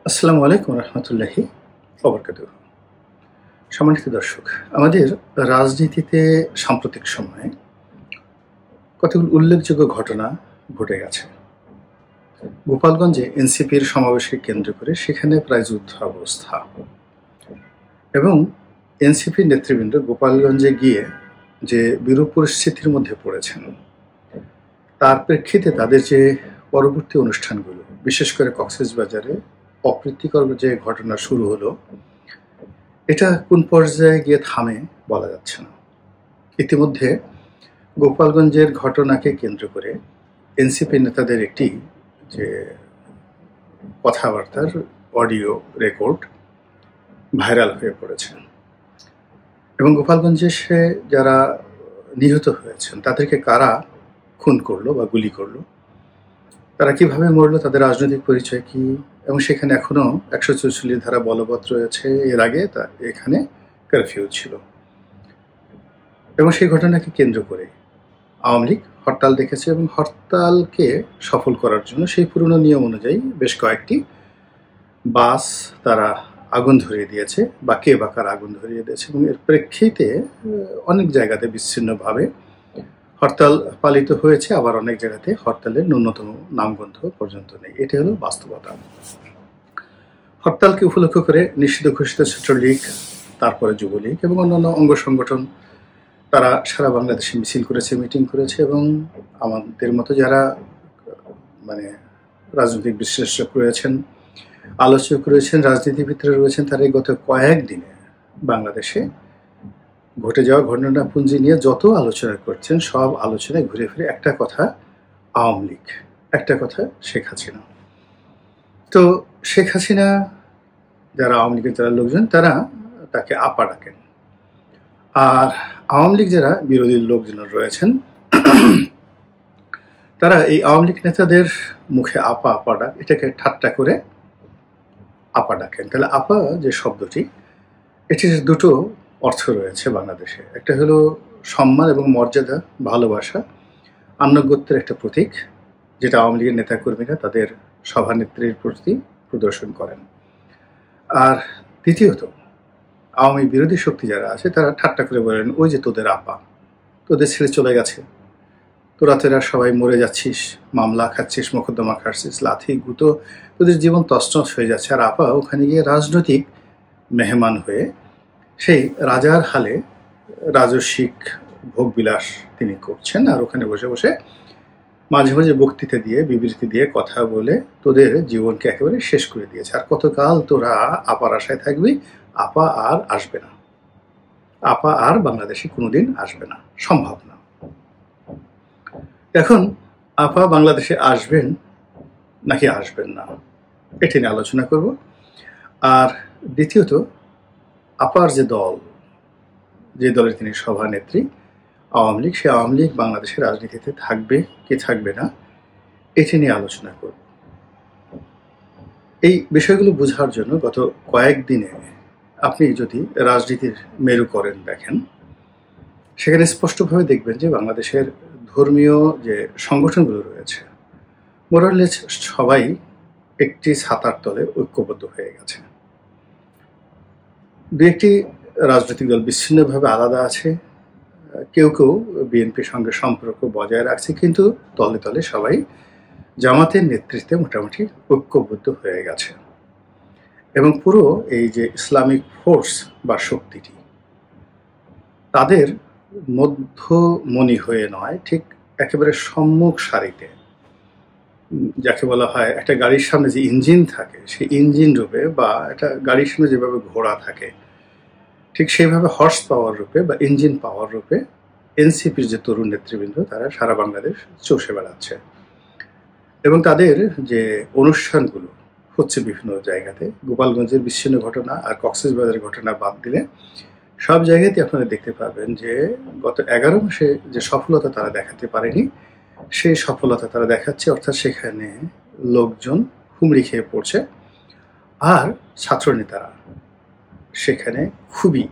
আসসালামু আলাইকুম রহমতুল্লাহি ওবরকাতুহু। সম্মানিত দর্শক, আমাদের রাজনীতিতে সাম্প্রতিক সময়ে কতগুলো উল্লেখযোগ্য ঘটনা ঘটে গেছে। গোপালগঞ্জে এনসিপির সমাবেশকে কেন্দ্র করে সেখানে প্রায় যুদ্ধ অবস্থা, এবং এনসিপির নেতৃবৃন্দ গোপালগঞ্জে গিয়ে যে বিরূপ পরিস্থিতির মধ্যে পড়েছেন, তার প্রেক্ষিতে তাদের যে পরবর্তী অনুষ্ঠানগুলো, বিশেষ করে কক্সবাজারে অপ্রীতিকর যে ঘটনা শুরু হলো, এটা কোন পর্যায়ে গিয়ে থামে বলা যাচ্ছে না। ইতিমধ্যে গোপালগঞ্জের ঘটনাকে কেন্দ্র করে এনসিপি নেতাদের একটি যে কথাবার্তার অডিও রেকর্ড ভাইরাল হয়ে পড়েছে, এবং গোপালগঞ্জে সে যারা নিহত হয়েছেন তাদেরকে কারা খুন করলো বা গুলি করলো, তারা কিভাবে মরলো, তাদের রাজনৈতিক পরিচয় কি, এবং সেখানে এখনো 144 ধারা বলবৎ রয়েছে। এর আগে তা এখানে কারফিউ ছিল, এবং সেই ঘটনাকে কেন্দ্র করে আওয়ামী লীগ হরতাল ডেকেছে, এবং হরতালকে সফল করার জন্য সেই পুরনো নিয়ম অনুযায়ী বেশ কয়েকটি বাস তারা আগুন ধরিয়ে দিয়েছে, বা কে বা কার আগুন ধরিয়ে দিয়েছে, এবং এর প্রেক্ষিতে অনেক জায়গাতে বিচ্ছিন্নভাবে হরতাল পালিত হয়েছে। আবার অনেক জায়গাতে হরতালের ন্যূনতম নামগন্ধ পর্যন্ত নেই। এটা হলো বাস্তবতা। হরতালকে উপলক্ষ করে নিষিদ্ধ ঘোষিত ছাত্রলীগ, তারপরে যুবলীগ এবং অন্যান্য অঙ্গ সংগঠন তারা সারা বাংলাদেশে মিছিল করেছে, মিটিং করেছে, এবং আমাদের মতো যারা রাজনৈতিক বিশ্লেষক রয়েছেন, আলোচক রয়েছেন, রাজনীতিবিদরা রয়েছেন, তারা গত কয়েকদিনে বাংলাদেশে ঘটে যাওয়া ঘটনাপুঞ্জি নিয়ে যত আলোচনা করছেন, সব আলোচনায় ঘুরে ফিরে একটা কথা আওয়ামী লীগ, একটা কথা শেখ হাসিনা। তো শেখ হাসিনা, যারা আওয়ামী লীগের যারা লোকজন, তারা তাকে আপা ডাকেন, আর আওয়ামী লীগ যারা বিরোধী লোকজন রয়েছেন, তারা এই আওয়ামী লীগ নেতাদের মুখে আপা আপা ডাক, এটাকে ঠাট্টা করে আপা ডাকেন। তাহলে আপা যে শব্দটি, এটির দুটো অর্থ রয়েছে বাংলাদেশে। একটা হলো সম্মান এবং মর্যাদা, ভালোবাসা, আনুগত্যের একটা প্রতীক, যেটা আওয়ামী লীগের নেতাকর্মীরা তাদের সভানেত্রীর প্রতি প্রদর্শন করেন। আর দ্বিতীয়ত, আওয়ামী বিরোধী শক্তি যারা আছে তারা ঠাট্টা করে বলেন, ওই যে তোদের আপা, তোদের ছেড়ে চলে গেছে, তোরা সবাই মরে যাচ্ছিস, মামলা খাচ্ছিস, মোকদ্দমা খাচ্ছিস, লাথি গুঁতো, তোদের জীবন তছনছ হয়ে যাচ্ছে, আর আপা ওখানে গিয়ে রাজনৈতিক মেহমান হয়ে সেই রাজার হালে রাজস্বিক ভোগবিলাস তিনি করছেন, আর ওখানে বসে বসে মাঝে মাঝে বক্তৃতা দিয়ে, বিবৃতি দিয়ে, কথা বলে তোদের জীবনকে একেবারে শেষ করে দিয়েছে। আর কতকাল তোরা আপার আশায় থাকবি? আপা আর আসবে না, আপা আর বাংলাদেশে কোনোদিন আসবে না, সম্ভব না। এখন আপা বাংলাদেশে আসবেন নাকি আসবেন না, এটি নিয়ে আলোচনা করব। আর দ্বিতীয়ত, আপার যে দল, যে দলের তিনি সভানেত্রী, আওয়ামী লীগ, সে আওয়ামী লীগ বাংলাদেশের রাজনীতিতে থাকবে কি থাকবে না, এটি নিয়ে আলোচনা করব। এই বিষয়গুলো বোঝার জন্য গত কয়েকদিনে আপনি যদি রাজনীতির মেরু করেন দেখেন, সেখানে স্পষ্টভাবে দেখবেন যে বাংলাদেশের ধর্মীয় যে সংগঠনগুলো রয়েছে, মোরালেস সবাই একটি ছাতার তলে ঐক্যবদ্ধ হয়ে গেছে। দু একটি রাজনৈতিক দল বিচ্ছিন্নভাবে আলাদা আছে, কেউ কেউ বিএনপির সঙ্গে সম্পর্ক বজায় রাখছে, কিন্তু তলে তলে সবাই জামাতের নেতৃত্বে মোটামুটি ঐক্যবদ্ধ হয়ে গেছে। এবং পুরো এই যে ইসলামিক ফোর্স বা শক্তিটি, তাদের মধ্যমণি হয়ে নয়, ঠিক একেবারে সম্মুখ সারিতে, যাকে বলা হয় একটা গাড়ির সামনে যে ইঞ্জিন থাকে, সেই ইঞ্জিন রূপে, বা একটা গাড়ির সামনে যেভাবে ঘোড়া থাকে, ঠিক সেইভাবে হর্স পাওয়ার রূপে বা ইঞ্জিন পাওয়ার রূপে এনসিপির যে তরুণ নেতৃবৃন্দ, তারা সারা বাংলাদেশ চষে বেড়াচ্ছে, এবং তাদের যে অনুষ্ঠানগুলো হচ্ছে বিভিন্ন জায়গাতে, গোপালগঞ্জের বিচ্ছিন্ন ঘটনা আর কক্সবাজারের ঘটনা বাদ দিলে সব জায়গাতেই আপনারা দেখতে পাবেন যে গত 11 মাসে যে সফলতা তারা দেখাতে পারেনি, সেই সফলতা তারা দেখাচ্ছে। অর্থাৎ সেখানে লোকজন হুমড়ি খেয়ে পড়ছে, আর ছাত্রনেতারা সেখানে খুবই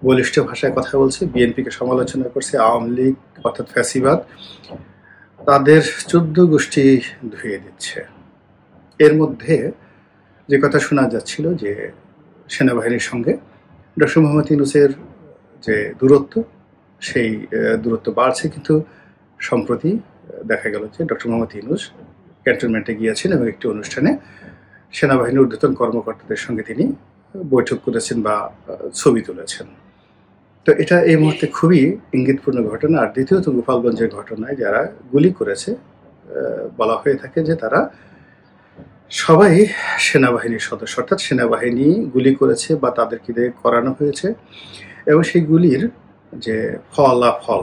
বলিষ্ঠ ভাষায় কথা বলছে, বিএনপিকে সমালোচনা করছে, আওয়ামী লীগ অর্থাৎ ফ্যাসিবাদ তাদের 14 গোষ্ঠী ধুয়ে দিচ্ছে। এর মধ্যে যে কথা শোনা যাচ্ছিল যে সেনাবাহিনীর সঙ্গে ডক্টর মোহাম্মদ ইউনূসের যে দূরত্ব, সেই দূরত্ব বাড়ছে, কিন্তু সম্প্রতি দেখা গেল যে ডক্টর মোহাম্মদ ইউনূস ক্যান্টনমেন্টে গিয়েছেন এবং একটি অনুষ্ঠানে সেনাবাহিনীর ঊর্ধ্বতন কর্মকর্তাদের সঙ্গে তিনি বৈঠক করেছেন বা ছবি তুলেছেন। তো এটা এই মুহূর্তে খুবই ইঙ্গিতপূর্ণ ঘটনা। আর দ্বিতীয়ত গোপালগঞ্জের ঘটনায় যারা গুলি করেছে, বলা হয়ে থাকে যে তারা সবাই সেনাবাহিনীর সদস্য, অর্থাৎ সেনাবাহিনী গুলি করেছে বা তাদেরকে দিয়ে করানো হয়েছে, এবং সেই গুলির যে ফলাফল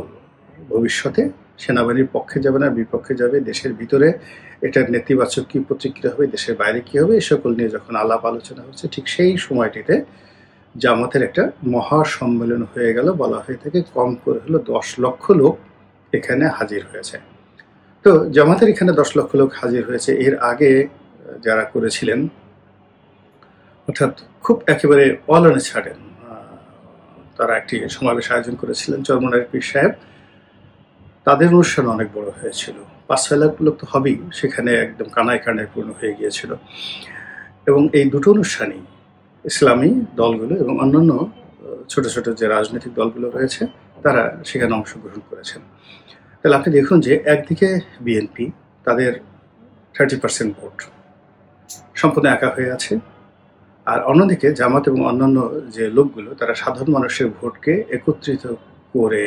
ভবিষ্যতে সেনাবাহিনীর পক্ষে যাবে না বিপক্ষে যাবে, দেশের ভিতরে এটার নেতিবাচক কী প্রতিক্রিয়া হবে, দেশের বাইরে কী হবে, এই সকল নিয়ে যখন আলাপ আলোচনা হচ্ছে, ঠিক সেই সময়টিতে জামাতের একটা মহা সম্মেলন হয়ে গেল। বলা হয়ে থাকে কম করে হলো 10 লক্ষ লোক এখানে হাজির হয়েছে। তো জামাতের এখানে 10 লক্ষ লোক হাজির হয়েছে। এর আগে যারা করেছিলেন, অর্থাৎ খুব একেবারে অলানে ছাড়েন, তারা একটি সমাবেশ আয়োজন করেছিলেন চরমনাইয়ের পীর সাহেব। তাদের অনুষ্ঠান অনেক বড় হয়েছিল, 5-6 লাখ লোক তো হবেই, সেখানে একদম কানায় কানায় পূর্ণ হয়ে গিয়েছিল। এবং এই দুটো অনুষ্ঠানই ইসলামী দলগুলো এবং অন্যান্য ছোট ছোট যে রাজনৈতিক দলগুলো রয়েছে তারা সেখানে অংশগ্রহণ করেছেন। তাহলে আপনি দেখুন যে একদিকে বিএনপি তাদের 30% ভোট সম্পূর্ণ একা হয়ে আছে, আর অন্যদিকে জামাত এবং অন্যান্য যে লোকগুলো তারা সাধারণ মানুষের ভোটকে একত্রিত করে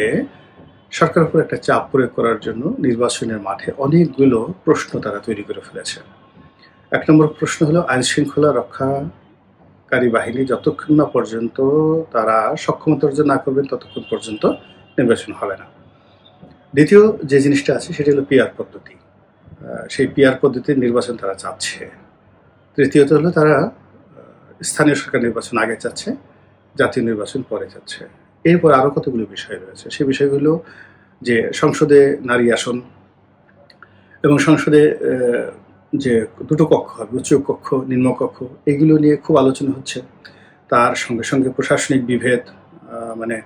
সরকারের উপর একটা চাপ প্রয়োগ করার জন্য নির্বাচনের মাঠে অনেকগুলো প্রশ্ন তারা তৈরি করে ফেলেছে। 1 নম্বর প্রশ্ন হলো আইন শৃঙ্খলা রক্ষাকারী বাহিনী যতক্ষণ না পর্যন্ত তারা সক্ষমতা অর্জন না করবেন ততক্ষণ পর্যন্ত নির্বাচন হবে না। দ্বিতীয় যে জিনিসটা আছে সেটা হলো পিআর পদ্ধতি, সেই পিআর পদ্ধতির নির্বাচন তারা চাচ্ছে। তৃতীয়ত হলো তারা স্থানীয় সরকার নির্বাচন আগে চাচ্ছে, জাতীয় নির্বাচন পরে চাচ্ছে। এরপর আরও কতগুলো বিষয় রয়েছে, সেই বিষয়গুলো যে সংসদে নারী আসন এবং সংসদে যে 2টো কক্ষ হবে, উচ্চ কক্ষ নিম্ন কক্ষ, এগুলো নিয়ে খুব আলোচনা হচ্ছে। তার সঙ্গে সঙ্গে প্রশাসনিক বিভেদ, মানে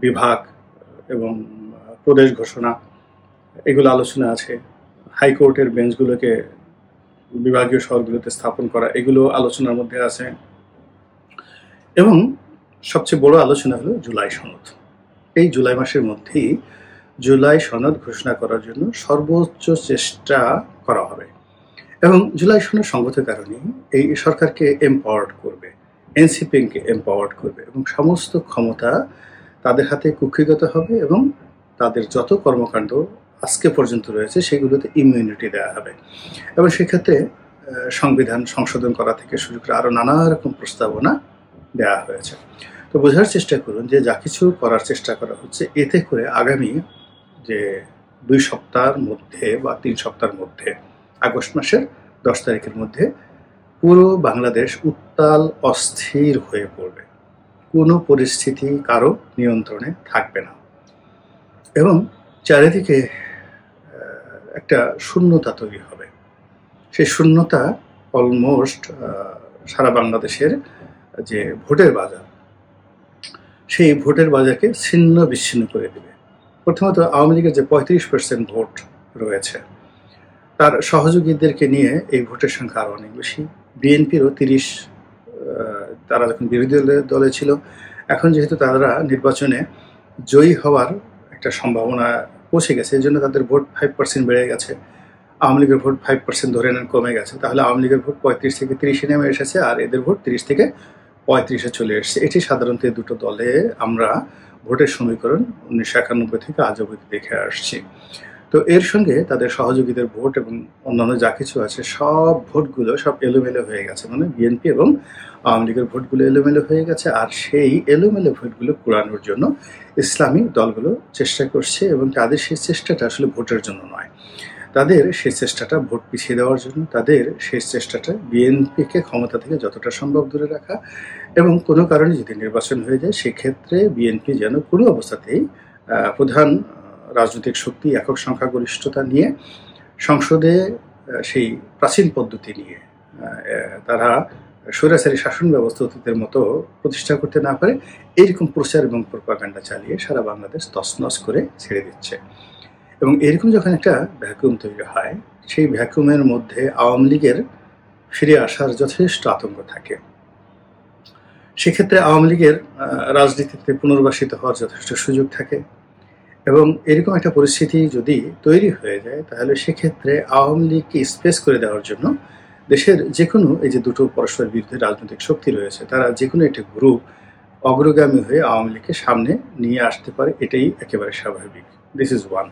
বিভাগ এবং প্রদেশ ঘোষণা, এগুলো আলোচনা আছে। হাইকোর্টের বেঞ্চগুলোকে বিভাগীয় শহরগুলোতে স্থাপন করা, এগুলো আলোচনার মধ্যে আছে। এবং সবচেয়ে বড় আলোচনা হলো জুলাই সনদ। এই জুলাই মাসের মধ্যেই জুলাই সনদ ঘোষণা করার জন্য সর্বোচ্চ চেষ্টা করা হবে, এবং জুলাই সনদ সঙ্গত কারণে এই সরকারকে এম্পাওয়ার্ড করবে, এনসিপিকে এম্পাওয়ার্ড করবে, এবং সমস্ত ক্ষমতা তাদের হাতে কুক্ষিগত হবে, এবং তাদের যত কর্মকাণ্ড আজকে পর্যন্ত রয়েছে সেগুলোতে ইমিউনিটি দেওয়া হবে। এবং সেক্ষেত্রে সংবিধান সংশোধন করা থেকে শুরু করে আরও নানা রকম প্রস্তাবনা দেওয়া হয়েছে। তো বোঝার চেষ্টা করুন যে যা কিছু করার চেষ্টা করা হচ্ছে, এতে করে আগামী যে 2 সপ্তাহের মধ্যে বা 3 সপ্তাহের মধ্যে, আগস্ট মাসের 10 তারিখের মধ্যে পুরো বাংলাদেশ উত্তাল অস্থির হয়ে পড়বে। কোনো পরিস্থিতি কারো নিয়ন্ত্রণে থাকবে না, এবং চারিদিকে একটা শূন্যতা তৈরি হবে। সেই শূন্যতা অলমোস্ট সারা বাংলাদেশের যে ভোটের বাজার, সেই ভোটের বাজারকে ছিন্ন বিচ্ছিন্ন করে দেবে। প্রথমত আওয়ামী লীগের যে 35% ভোট রয়েছে, তার সহযোগীদেরকে নিয়ে এই ভোটের সংখ্যা আরও অনেক বেশি। বিএনপিরও 30, তারা যখন বিরোধী দলে ছিল, এখন যেহেতু তারা নির্বাচনে জয়ী হওয়ার একটা সম্ভাবনা পৌঁছে গেছে, এই জন্য তাদের ভোট 5% বেড়ে গেছে। আওয়ামী লীগের ভোট 5% ধরে নেন কমে গেছে, তাহলে আওয়ামী লীগের ভোট 35 থেকে 30-এ নেমে এসেছে, আর এদের ভোট 30 থেকে 35-এ চলে এসেছে। এটি সাধারণত এই দুটো দলে আমরা ভোটের সমীকরণ 1991 থেকে আজ অবধি দেখে আসছি। তো এর সঙ্গে তাদের সহযোগীদের ভোট এবং অন্যান্য যা কিছু আছে, সব ভোটগুলো সব এলোমেলো হয়ে গেছে। মানে বিএনপি এবং আওয়ামী লীগের ভোটগুলো এলোমেলো হয়ে গেছে, আর সেই এলোমেলো ভোটগুলো কুড়ানোর জন্য ইসলামী দলগুলো চেষ্টা করছে, এবং তাদের সেই চেষ্টাটা আসলে ভোটের জন্য নয়, তাদের সেই চেষ্টাটা ভোট পিছিয়ে দেওয়ার জন্য, তাদের সেই চেষ্টাটা বিএনপিকে ক্ষমতা থেকে যতটা সম্ভব দূরে রাখা, এবং কোনো কারণে যদি নির্বাচন হয়ে যায় সেক্ষেত্রে বিএনপি যেন কোনো অবস্থাতেই প্রধান রাজনৈতিক শক্তি একক সংখ্যাগরিষ্ঠতা নিয়ে সংসদে সেই প্রাচীন পদ্ধতি নিয়ে তারা স্বৈরাচারী শাসন ব্যবস্থা অতীতের মতো প্রতিষ্ঠা করতে না পারে, এইরকম প্রচার এবং প্রপাগান্ডা চালিয়ে সারা বাংলাদেশ তছনছ করে ছেড়ে দিচ্ছে। এবং এরকম যখন একটা ভ্যাকুয়াম তৈরি হয়, সেই ভ্যাকুয়ামের মধ্যে আওয়ামী লীগের ফিরে আসার যথেষ্ট আতঙ্ক থাকে। সেক্ষেত্রে আওয়ামী লীগের রাজনীতিতে পুনর্বাসিত হওয়ার যথেষ্ট সুযোগ থাকে এবং এরকম একটা পরিস্থিতি যদি তৈরি হয়ে যায় তাহলে সেক্ষেত্রে আওয়ামী লীগকে স্পেস করে দেওয়ার জন্য দেশের যে কোনো এই যে দুটো পরস্পরের বিরুদ্ধে রাজনৈতিক শক্তি রয়েছে তারা যে কোনো একটি গ্রুপ অগ্রগামী হয়ে আওয়ামী লীগকে সামনে নিয়ে আসতে পারে, এটাই একেবারে স্বাভাবিক। This is one.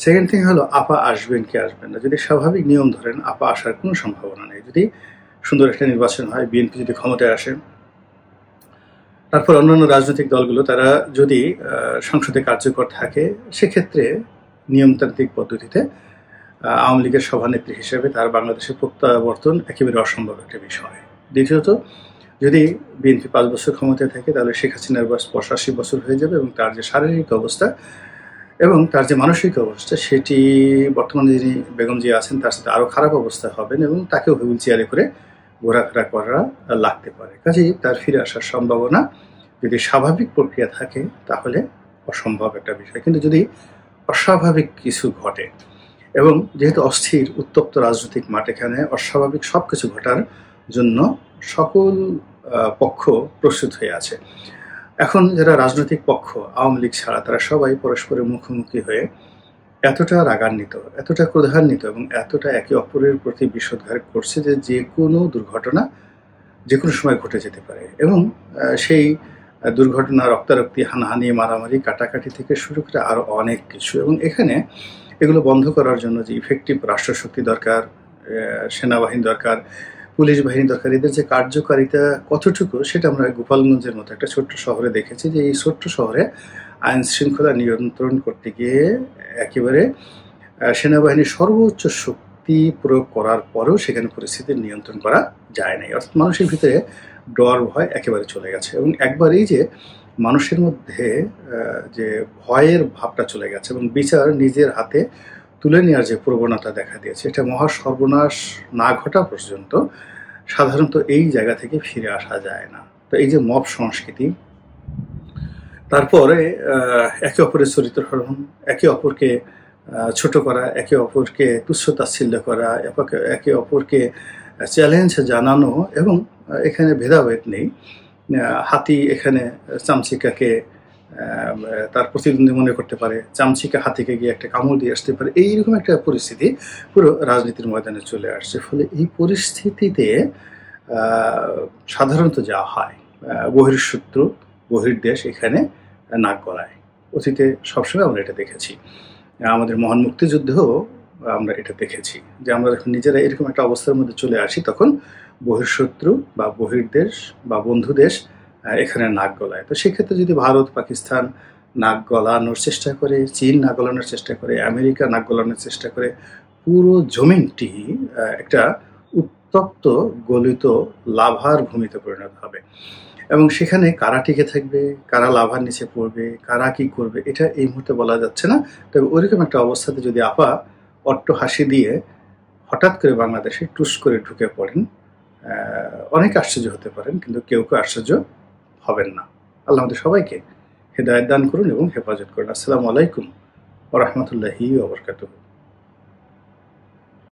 Second thing হলো আপা আসবেন কি আসবেন না। যদি স্বাভাবিক নিয়ম ধরেন আপা আসার কোনো সম্ভাবনা নেই। যদি সুন্দর একটা নির্বাচন হয়, বিএনপি যদি ক্ষমতায় আসে, তারপর অন্যান্য রাজনৈতিক দলগুলো তারা যদি সংসদে কার্যকর থাকে, সেক্ষেত্রে নিয়মতান্ত্রিক পদ্ধতিতে আওয়ামী লীগের সভানেত্রী হিসেবে তার বাংলাদেশে প্রত্যাবর্তন একেবারে অসম্ভব একটা বিষয়। দ্বিতীয়ত, যদি বিএনপি 5 বছর ক্ষমতায় থাকে তাহলে শেখ হাসিনার বয়স 85 বছর হয়ে যাবে এবং তার যে শারীরিক অবস্থা এবং তার যে মানসিক অবস্থা সেটি বর্তমানে যিনি বেগম জিয়া আছেন তার সাথে আরও খারাপ অবস্থা হবেন এবং তাকেও হুইল চেয়ারে করে ঘোরাফেরা করা লাগতে পারে। কাজেই তার ফিরে আসার সম্ভাবনা যদি স্বাভাবিক প্রক্রিয়া থাকে তাহলে অসম্ভব একটা বিষয়। কিন্তু যদি অস্বাভাবিক কিছু ঘটে এবং যেহেতু অস্থির উত্তপ্ত রাজনৈতিক মাঠ, এখানে অস্বাভাবিক সব কিছু ঘটার জন্য সকল পক্ষ প্রস্তুত হয়ে আছে। এখন যারা রাজনৈতিক পক্ষ আওয়ামী লীগ ছাড়া তারা সবাই পরস্পরের মুখোমুখি হয়ে এতটা রাগান্বিত, এতটা ক্রোধান্বিত এবং এতটা একে অপরের প্রতি বিষোদ্গার করছে যে যে কোনো দুর্ঘটনা যে কোনো সময় ঘটে যেতে পারে এবং সেই দুর্ঘটনা রক্তারক্তি, হানাহানি, মারামারি, কাটাকাটি থেকে শুরু করে আরও অনেক কিছু। এবং এখানে এগুলো বন্ধ করার জন্য যে ইফেক্টিভ রাষ্ট্রশক্তি দরকার, সেনাবাহিনী দরকার, পুলিশ বাহিনী দরকার, এদের যে কার্যকারিতা কতটুকু সেটা আমরা গোপালগঞ্জের মতো একটা ছোট্ট শহরে দেখেছি যে এই ছোট্ট শহরে আইন শৃঙ্খলা নিয়ন্ত্রণ করতে গিয়ে একেবারে সেনাবাহিনীর সর্বোচ্চ শক্তি প্রয়োগ করার পরেও সেখানে পরিস্থিতি নিয়ন্ত্রণ করা যায় নাই। অর্থাৎ মানুষের ভিতরে ডর ভয় একেবারে চলে গেছে এবং একবার এই যে মানুষের মধ্যে যে ভয়ের ভাবটা চলে গেছে এবং বিচার নিজের হাতে তুলে নেওয়ার যে প্রবণতা দেখা দিয়েছে, এটা মহা সর্বনাশ না ঘটা পর্যন্ত সাধারণত এই জায়গা থেকে ফিরে আসা যায় না। তো এই যে মব সংস্কৃতি, তারপরে একে অপরের চরিত্র হরণ, একে অপরকে ছোট করা, একে অপরকে তুচ্ছ তাচ্ছিল্য করা, একে অপরকে চ্যালেঞ্জ জানানো এবং এখানে ভেদাভেদ নেই। হাতি এখানে চামচিকাকে তার প্রতিদ্বন্দ্বী মনে করতে পারে, চামচিকা হাতিকে গিয়ে একটা কামড় দিয়ে আসতে পারে। এইরকম একটা পরিস্থিতি পুরো রাজনীতির ময়দানে চলে আসছে। ফলে এই পরিস্থিতিতে সাধারণত যা হয় বহির্শত্রু বহির্দেশ এখানে নাক গলায়। অতীতে সবসময় আমরা এটা দেখেছি, আমাদের মহান মুক্তিযুদ্ধেও আমরা এটা দেখেছি যে আমরা যখন নিজেরা এরকম একটা অবস্থার মধ্যে চলে আসি তখন বহির্শত্রু বা বহির্দেশ বা বন্ধু দেশ এখানে নাক গলায়। তো সেক্ষেত্রে যদি ভারত পাকিস্তান নাক গলানোর চেষ্টা করে, চীন নাক গলানোর চেষ্টা করে, আমেরিকা নাক গলানোর চেষ্টা করে, পুরো জমিনটি একটা উত্তপ্ত গলিত লাভার ভূমিতে পরিণত হবে এবং সেখানে কারা টিকে থাকবে, কারা লাভার নিচে পড়বে, কারা কি করবে এটা এই মুহূর্তে বলা যাচ্ছে না। তবে ওইরকম একটা অবস্থাতে যদি আপা অট্ট হাসি দিয়ে হঠাৎ করে বাংলাদেশে টুস করে ঢুকে পড়েন, অনেক আশ্চর্য হতে পারেন, কিন্তু কেউ কেউ আশ্চর্য হবেন না। আল্লাহ আমাদের সবাইকে হেদায়েত দান করুন এবং হেফাজত করুন। আসসালামু আলাইকুম ওয়া রাহমাতুল্লাহি ওয়া বারাকাতুহু।